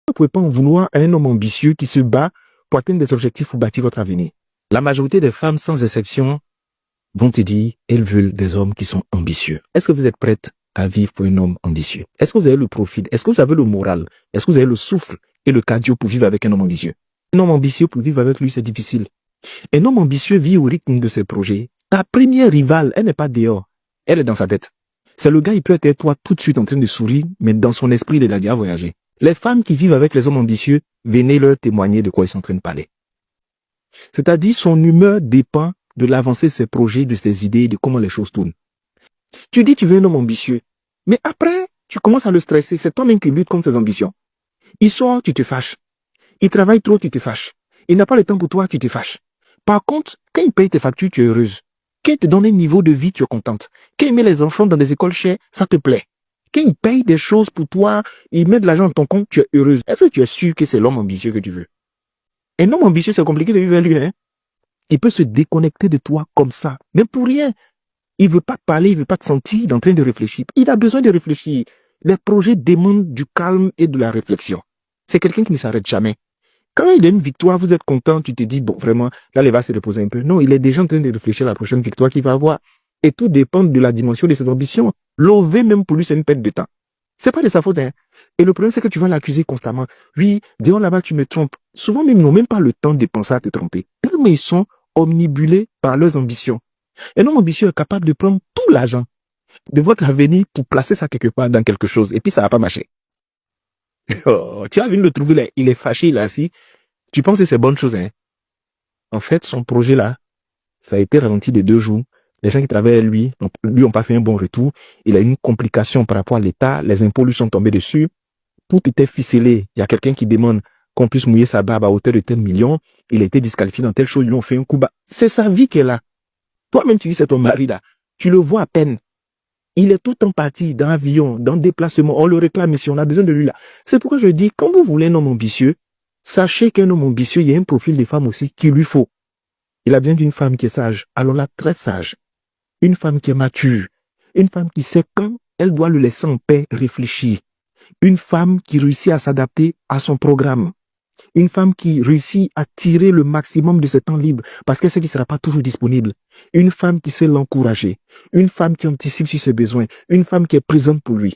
Vous ne pouvez pas en vouloir à un homme ambitieux qui se bat pour atteindre des objectifs pour bâtir votre avenir. La majorité des femmes, sans exception, vont te dire, elles veulent des hommes qui sont ambitieux. Est-ce que vous êtes prête à vivre pour un homme ambitieux? Est-ce que vous avez le profil? Est-ce que vous avez le moral? Est-ce que vous avez le souffle et le cardio pour vivre avec un homme ambitieux? Un homme ambitieux, pour vivre avec lui, c'est difficile. Un homme ambitieux vit au rythme de ses projets. Ta première rivale, elle n'est pas dehors. Elle est dans sa tête. C'est le gars, il peut être avec toi tout de suite en train de sourire, mais dans son esprit, il a déjà voyagé. Les femmes qui vivent avec les hommes ambitieux, venez leur témoigner de quoi ils sont en train de parler. C'est-à-dire, son humeur dépend de l'avancée de ses projets, de ses idées, de comment les choses tournent. Tu dis tu veux un homme ambitieux, mais après, tu commences à le stresser. C'est toi-même qui lutte contre ses ambitions. Il sort, tu te fâches. Il travaille trop, tu te fâches. Il n'a pas le temps pour toi, tu te fâches. Par contre, quand il paye tes factures, tu es heureuse. Quand il te donne un niveau de vie, tu es contente. Quand il met les enfants dans des écoles chères, ça te plaît. Quand il paye des choses pour toi, il met de l'argent dans ton compte, tu es heureuse. Est-ce que tu es sûr que c'est l'homme ambitieux que tu veux? Un homme ambitieux, c'est compliqué de vivre avec lui, hein? Il peut se déconnecter de toi comme ça, mais pour rien. Il veut pas te parler, il veut pas te sentir, il est en train de réfléchir. Il a besoin de réfléchir. Les projets demandent du calme et de la réflexion. C'est quelqu'un qui ne s'arrête jamais. Quand il a une victoire, vous êtes content, tu te dis, bon, vraiment, là, il va se reposer un peu. Non, il est déjà en train de réfléchir à la prochaine victoire qu'il va avoir. Et tout dépend de la dimension de ses ambitions. L'OV, même pour lui, c'est une perte de temps. C'est pas de sa faute, hein. Et le problème, c'est que tu vas l'accuser constamment. Oui, dehors là-bas, tu me trompes. Souvent, même, ils n'ont même pas le temps de penser à te tromper. Tellement ils sont omnibulés par leurs ambitions. Un homme ambitieux est capable de prendre tout l'argent de votre avenir pour placer ça quelque part dans quelque chose. Et puis, ça va pas marcher. Oh, tu as vu le trouver là, il est fâché, il est assis. Tu penses que c'est bonne chose, hein? En fait, son projet là, ça a été ralenti de 2 jours. Les gens qui travaillent avec lui ont pas fait un bon retour. Il a eu une complication par rapport à l'État. Les impôts lui sont tombés dessus. Tout était ficelé. Il y a quelqu'un qui demande qu'on puisse mouiller sa barbe à hauteur de tel million. Il a été disqualifié dans telle chose. Ils lui ont fait un coup bas. C'est sa vie qu'elle a. Toi-même, tu dis c'est ton mari là. Tu le vois à peine. Il est tout en parti dans l'avion, dans le déplacement. On le réclame ici, on a besoin de lui là. C'est pourquoi je dis, quand vous voulez un homme ambitieux, sachez qu'un homme ambitieux, il y a un profil de femme aussi qu'il lui faut. Il a besoin d'une femme qui est sage. Alors là, très sage. Une femme qui est mature. Une femme qui sait quand elle doit le laisser en paix réfléchir. Une femme qui réussit à s'adapter à son programme. Une femme qui réussit à tirer le maximum de ses temps libres parce qu'elle sait qu'il ne sera pas toujours disponible. Une femme qui sait l'encourager. Une femme qui anticipe sur ses besoins. Une femme qui est présente pour lui.